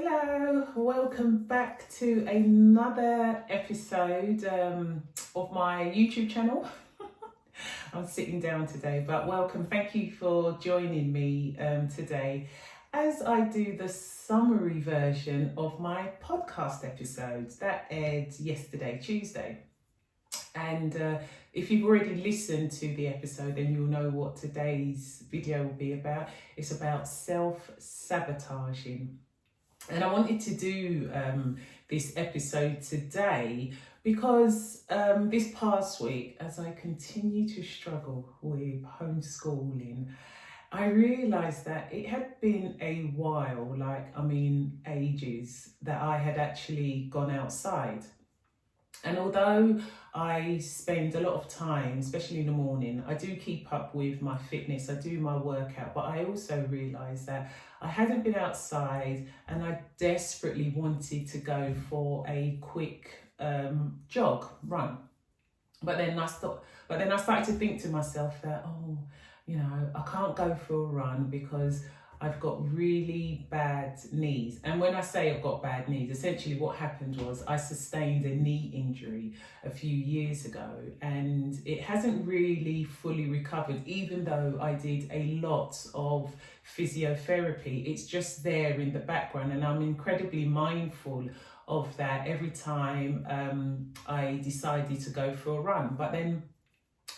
Hello, welcome back to another episode of my YouTube channel. I'm sitting down today, but welcome. Thank you for joining me today as I do the summary version of my podcast episodes that aired yesterday, Tuesday. And if you've already listened to the episode, then you'll know what today's video will be about. It's about self-sabotaging. And I wanted to do this episode today because this past week, as I continue to struggle with homeschooling, I realised that it had been a while, ages, that I had actually gone outside. And although I spend a lot of time, especially in the morning, I do keep up with my fitness, I do my workout, but I also realised that I hadn't been outside and I desperately wanted to go for a quick run. But then I started to think to myself that, I can't go for a run because I've got really bad knees. And when I say I've got bad knees, essentially what happened was I sustained a knee injury a few years ago and it hasn't really fully recovered, even though I did a lot of physiotherapy. It's just there in the background and I'm incredibly mindful of that every time I decided to go for a run. But then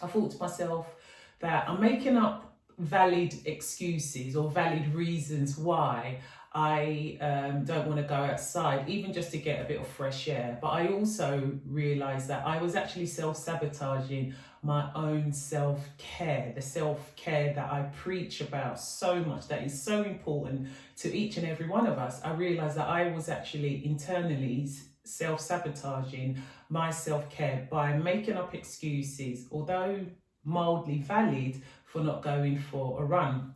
I thought to myself that I'm making up valid excuses or valid reasons why I don't want to go outside, even just to get a bit of fresh air. But I also realised that I was actually self-sabotaging my own self-care, the self-care that I preach about so much, that is so important to each and every one of us. I realised that I was actually internally self-sabotaging my self-care by making up excuses, although mildly valid, for not going for a run.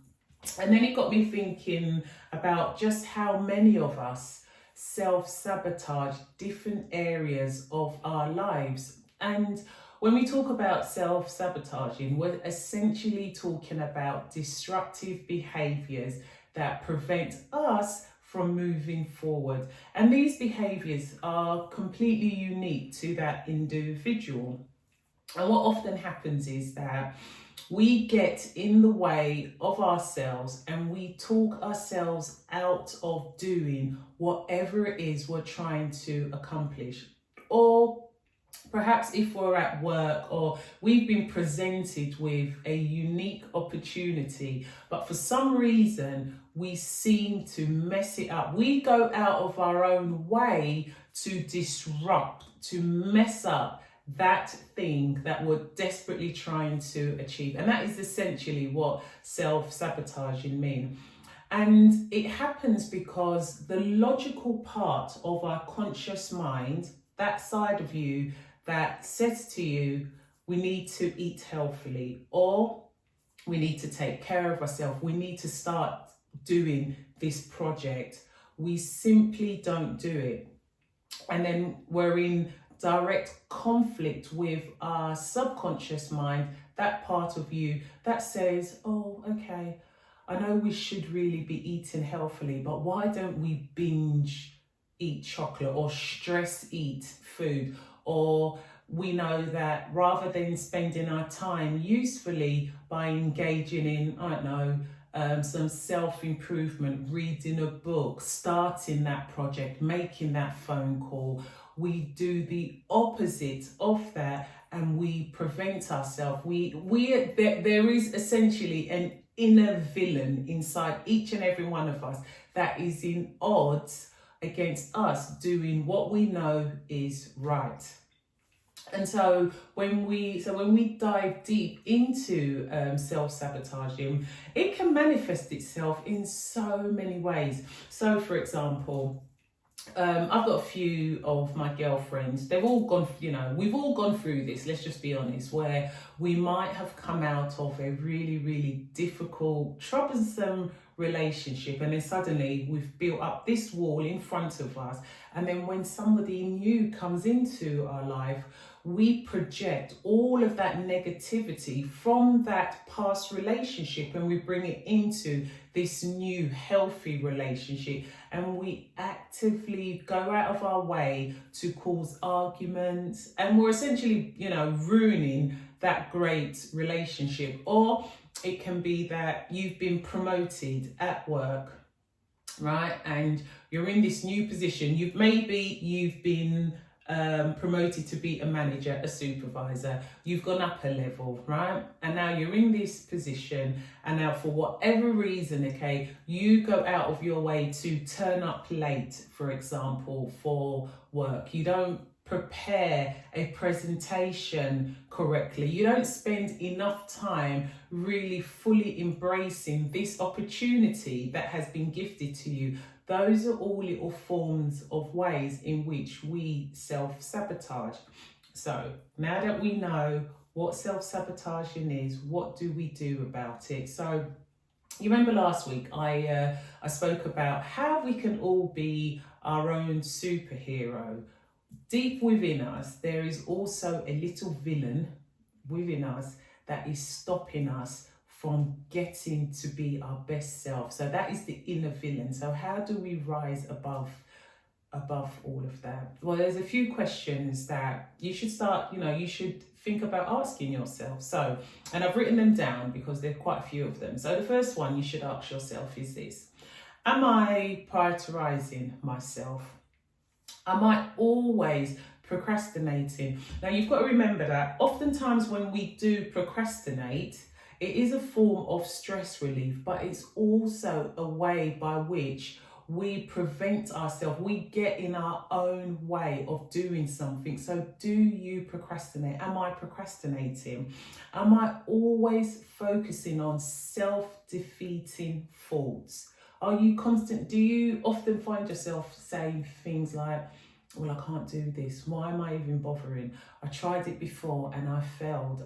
And then it got me thinking about just how many of us self-sabotage different areas of our lives. And when we talk about self-sabotaging, we're essentially talking about destructive behaviours that prevent us from moving forward. And these behaviours are completely unique to that individual. And what often happens is that we get in the way of ourselves and we talk ourselves out of doing whatever it is we're trying to accomplish. Or perhaps if we're at work or we've been presented with a unique opportunity, but for some reason we seem to mess it up. We go out of our own way to disrupt, to mess up that thing that we're desperately trying to achieve. And that is essentially what self-sabotaging means. And it happens because the logical part of our conscious mind, that side of you that says to you, we need to eat healthily, or we need to take care of ourselves, we need to start doing this project, we simply don't do it. And then we're in direct conflict with our subconscious mind, that part of you that says, oh, okay, I know we should really be eating healthily, but why don't we binge eat chocolate or stress eat food? Or we know that rather than spending our time usefully by engaging in, some self-improvement, reading a book, starting that project, making that phone call, we do the opposite of that and we prevent ourselves. There is essentially an inner villain inside each and every one of us that is in odds against us doing what we know is right. And so when we dive deep into self-sabotaging, it can manifest itself in so many ways. So for example, I've got a few of my girlfriends, they've all gone, we've all gone through this, let's just be honest, where we might have come out of a really, really difficult, troublesome relationship, and then suddenly we've built up this wall in front of us, and then when somebody new comes into our life, we project all of that negativity from that past relationship and we bring it into this new healthy relationship, and we actively go out of our way to cause arguments, and we're essentially, ruining that great relationship. Or it can be that you've been promoted at work, right? And you're in this new position. You've been promoted to be a manager, a supervisor. You've gone up a level, right? And now you're in this position, and now for whatever reason, okay, you go out of your way to turn up late, for example, for work. You don't prepare a presentation correctly. You don't spend enough time really fully embracing this opportunity that has been gifted to you. Those are all little forms of ways in which we self-sabotage. So now that we know what self-sabotaging is, what do we do about it? So you remember last week I spoke about how we can all be our own superhero. Deep within us, there is also a little villain within us that is stopping us from getting to be our best self. So that is the inner villain. So how do we rise above all of that? Well, there's a few questions that you should start, you should think about asking yourself. So, and I've written them down because there are quite a few of them. So the first one you should ask yourself is this: am I prioritizing myself? Am I always procrastinating? Now, you've got to remember that oftentimes when we do procrastinate, it is a form of stress relief, but it's also a way by which we prevent ourselves, we get in our own way of doing something. So do you procrastinate? Am I procrastinating? Am I always focusing on self-defeating thoughts? Are you constant? Do you often find yourself saying things like, well, I can't do this. Why am I even bothering? I tried it before and I failed.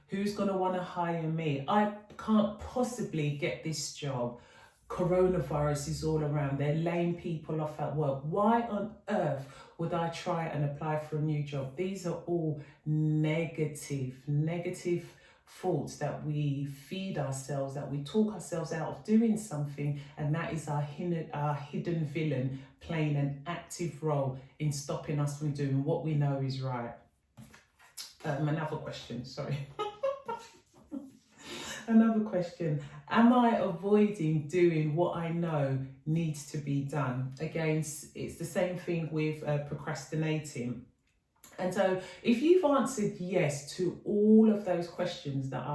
Who's going to want to hire me? I can't possibly get this job. Coronavirus is all around. They're laying people off at work. Why on earth would I try and apply for a new job? These are all negative thoughts that we feed ourselves, that we talk ourselves out of doing something, and that is our hidden villain playing an active role in stopping us from doing what we know is right. Another question, sorry. Another question: am I avoiding doing what I know needs to be done? Again, it's the same thing with procrastinating. And so if you've answered yes to all of those questions that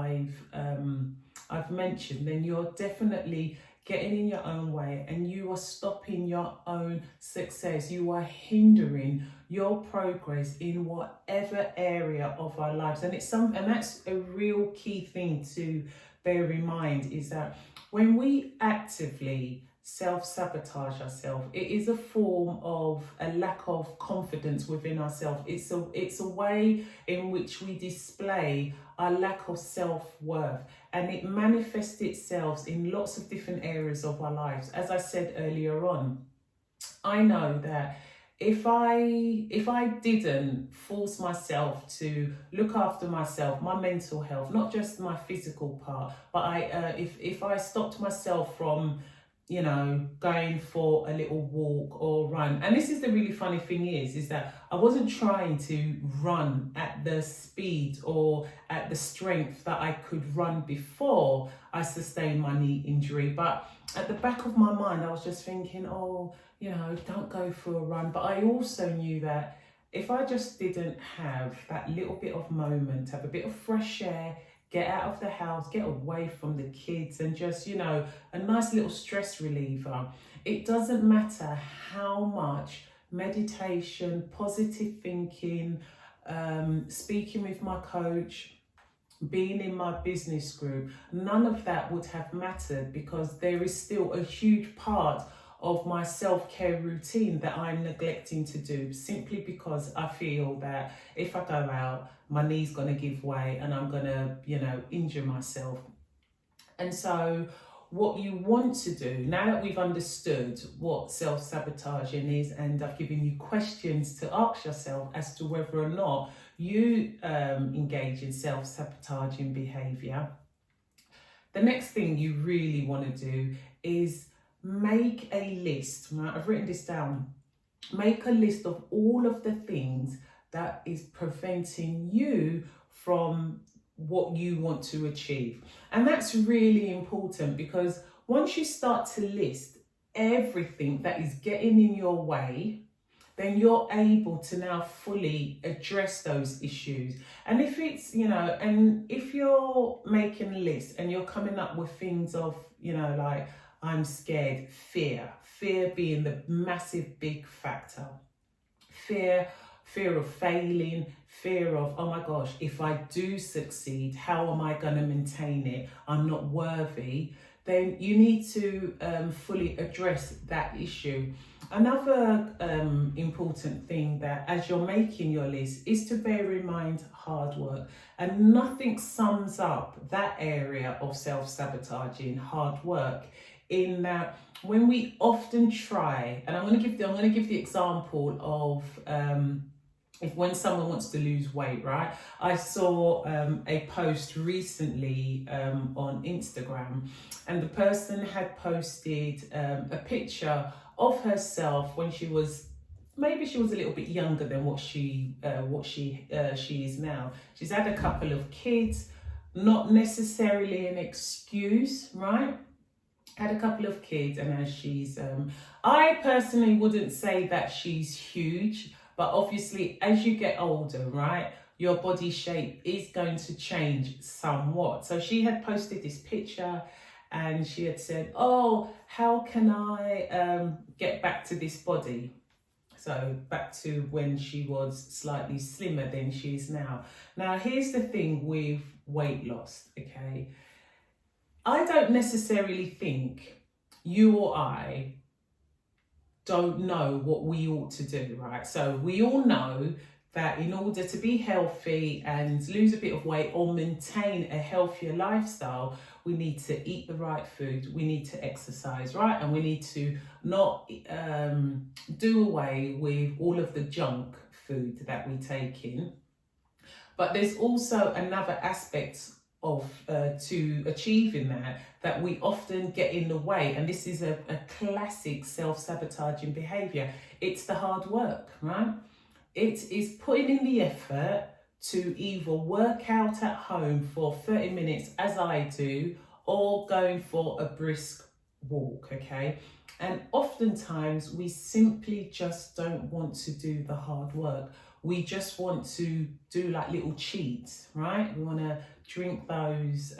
I've mentioned, then you're definitely getting in your own way and you are stopping your own success. You are hindering your progress in whatever area of our lives. And that's a real key thing to bear in mind, is that when we actively self-sabotage ourselves, it is a form of a lack of confidence within ourselves. It's a way in which we display our lack of self-worth, and it manifests itself in lots of different areas of our lives. As I said earlier on, I know that if I didn't force myself to look after myself, my mental health, not just my physical part, but if I stopped myself from going for a little walk or run. And this is the really funny thing is that I wasn't trying to run at the speed or at the strength that I could run before I sustained my knee injury. But at the back of my mind, I was just thinking, don't go for a run. But I also knew that if I just didn't have that little bit of moment, have a bit of fresh air, get out of the house, get away from the kids, and just, a nice little stress reliever. It doesn't matter how much meditation, positive thinking, speaking with my coach, being in my business group, none of that would have mattered, because there is still a huge part of my self-care routine that I'm neglecting to do, simply because I feel that if I go out, my knee's going to give way and I'm going to, injure myself. And so what you want to do, now that we've understood what self-sabotaging is, and I've given you questions to ask yourself as to whether or not you engage in self-sabotaging behaviour, the next thing you really want to do is make a list. Right? I've written this down. Make a list of all of the things that is preventing you from what you want to achieve. And that's really important, because once you start to list everything that is getting in your way, then you're able to now fully address those issues. And if it's, and if you're making a list and you're coming up with things of, like, I'm scared, fear being the massive big factor. Fear of failing, fear of, oh my gosh, if I do succeed, how am I going to maintain it? I'm not worthy. Then you need to fully address that issue. Another important thing that, as you're making your list, is to bear in mind hard work. And nothing sums up that area of self-sabotaging, hard work, in that when we often try, and I'm going to give the example of if when someone wants to lose weight, right? I saw a post recently on Instagram, and the person had posted a picture of herself when she was a little bit younger than what she is now. She's had a couple of kids, not necessarily an excuse, right? Had a couple of kids, and now she's I personally wouldn't say that she's huge, but obviously as you get older, right, your body shape is going to change somewhat. So she had posted this picture and she had said, oh, how can I get back to this body? So back to when she was slightly slimmer than she is now. Now, here's the thing with weight loss, okay? I don't necessarily think you or I don't know what we ought to do, right? So we all know that in order to be healthy and lose a bit of weight or maintain a healthier lifestyle, we need to eat the right food, we need to exercise, right? And we need to not do away with all of the junk food that we take in. But there's also another aspect of to achieving that we often get in the way, and this is a classic self-sabotaging behavior. It's the hard work, right? It is putting in the effort to either work out at home for 30 minutes, as I do, or going for a brisk walk, okay? And oftentimes we simply just don't want to do the hard work. We just want to do like little cheats, right? We want to drink those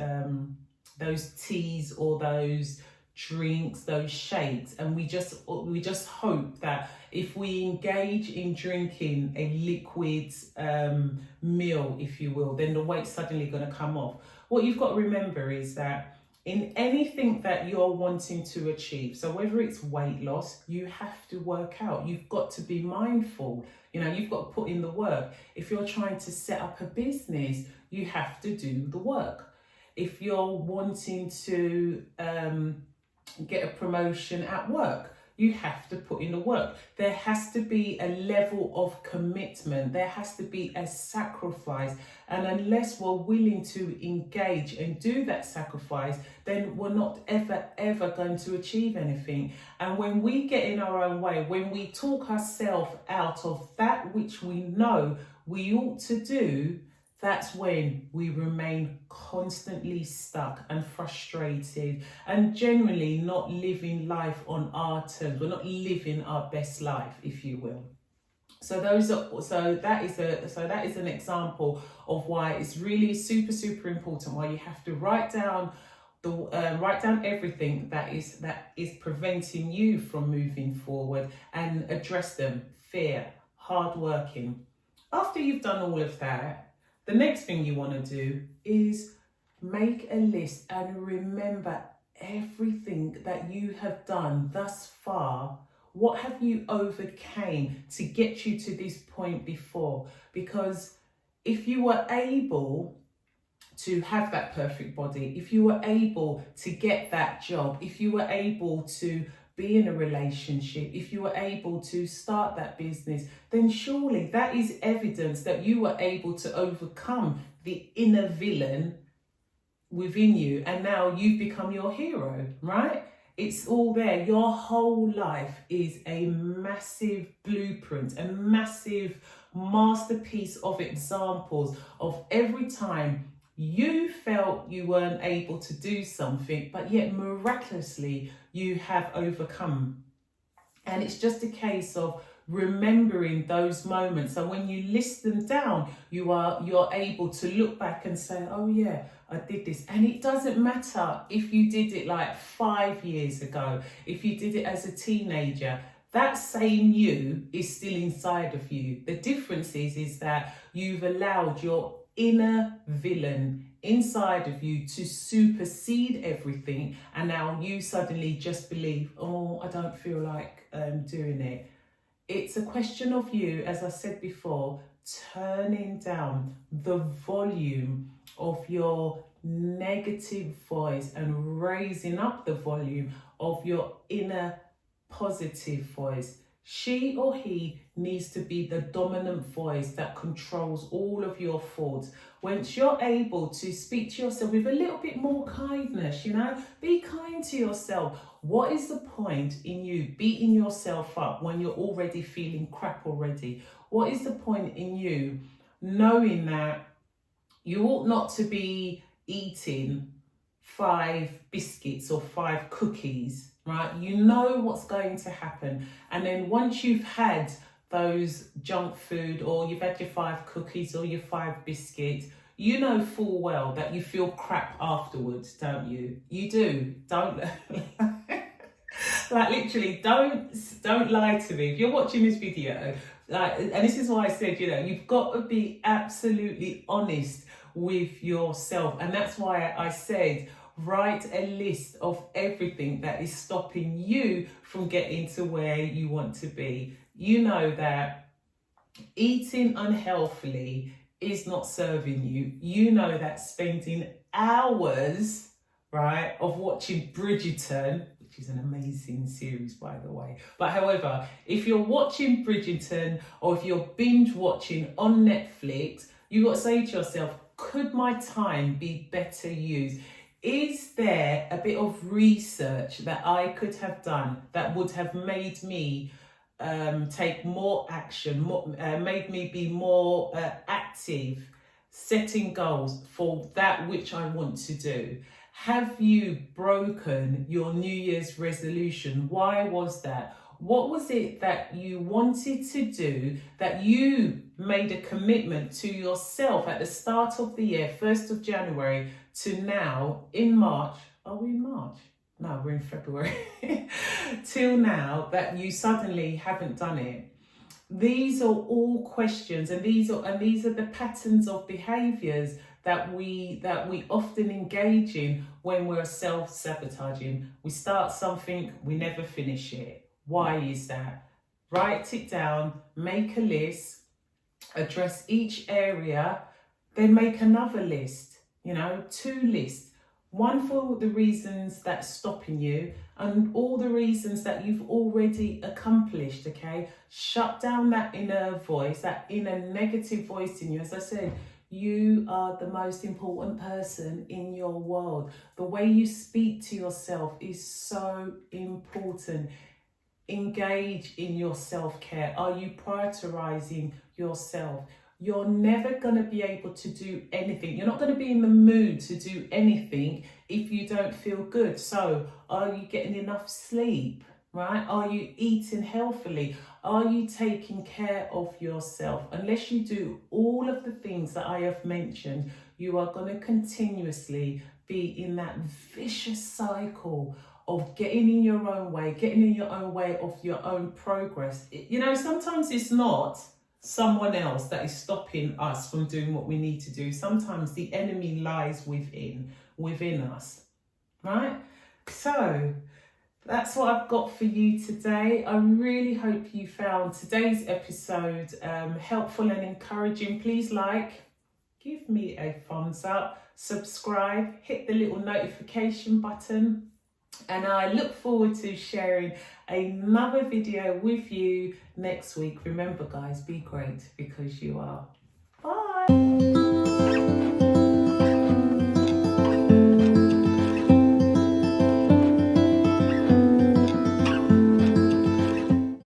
teas or those drinks, those shakes, and we just hope that if we engage in drinking a liquid meal, if you will, then the weight's suddenly going to come off. What you've got to remember is that in anything that you're wanting to achieve, so whether it's weight loss, you have to work out. You've got to be mindful. You've got to put in the work. If you're trying to set up a business, you have to do the work. If you're wanting to get a promotion at work, you have to put in the work. There has to be a level of commitment. There has to be a sacrifice. And unless we're willing to engage and do that sacrifice, then we're not ever going to achieve anything. And when we get in our own way, when we talk ourselves out of that which we know we ought to do, that's when we remain constantly stuck and frustrated and generally not living life on our terms. We're not living our best life, if you will. So that is an example of why it's really super important, why you have to write down everything that is preventing you from moving forward and address them. Fear, hard working. After you've done all of that, the next thing you want to do is make a list and remember everything that you have done thus far. What have you overcame to get you to this point before? Because if you were able to have that perfect body, if you were able to get that job, if you were able to be in a relationship, if you were able to start that business, then surely that is evidence that you were able to overcome the inner villain within you, and now you've become your hero, right? It's all there. Your whole life is a massive blueprint, a massive masterpiece of examples of every time you felt you weren't able to do something, but yet miraculously you have overcome. And it's just a case of remembering those moments. And when you list them down, you're able to look back and say, oh yeah, I did this. And it doesn't matter if you did it like 5 years ago, if you did it as a teenager, that same you is still inside of you. The difference is that you've allowed your inner villain inside of you to supersede everything, and now you suddenly just believe, oh, I don't feel like doing it. It's a question of you, as I said before, turning down the volume of your negative voice and raising up the volume of your inner positive voice. She or he needs to be the dominant voice that controls all of your thoughts. Once you're able to speak to yourself with a little bit more kindness, be kind to yourself. What is the point in you beating yourself up when you're already feeling crap already? What is the point in you knowing that you ought not to be eating 5 biscuits or 5 cookies, right? You know what's going to happen. And then once you've had those junk food, or you've had your 5 cookies or your 5 biscuits, you know full well that you feel crap afterwards, don't you? You do. Don't like literally don't lie to me. If you're watching this video, and this is why I said, you've got to be absolutely honest with yourself. And that's why I said, write a list of everything that is stopping you from getting to where you want to be. You know that eating unhealthily is not serving you. You know that spending hours, right, of watching Bridgerton, which is an amazing series, by the way. But however, if you're watching Bridgerton or if you're binge watching on Netflix, you've got to say to yourself, could my time be better used? Is there a bit of research that I could have done that would have made me take more action, made me be more active, setting goals for that which I want to do? Have you broken your New Year's resolution? Why was that? What was it that you wanted to do that you made a commitment to yourself at the start of the year, 1st of January, to now in March? Are we in March? No, we're in February. Till now that you suddenly haven't done it. These are all questions, and these are the patterns of behaviours that we often engage in when we're self-sabotaging. We start something, we never finish it. Why is that? Write it down, make a list, address each area, then make another list, 2 lists. One for the reasons that's stopping you and all the reasons that you've already accomplished, okay? Shut down that inner voice, that inner negative voice in you. As I said, you are the most important person in your world. The way you speak to yourself is so important. Engage in your self-care. Are you prioritizing yourself? You're never going to be able to do anything. You're not going to be in the mood to do anything if you don't feel good. So are you getting enough sleep, right? Are you eating healthily? Are you taking care of yourself? Unless you do all of the things that I have mentioned, you are going to continuously be in that vicious cycle of getting in your own way of your own progress. Sometimes it's not someone else that is stopping us from doing what we need to do. Sometimes the enemy lies within us, right? So that's what I've got for you today. I really hope you found today's episode helpful and encouraging. Please give me a thumbs up, subscribe, hit the little notification button. And I look forward to sharing another video with you next week. Remember guys, be great because you are. Bye.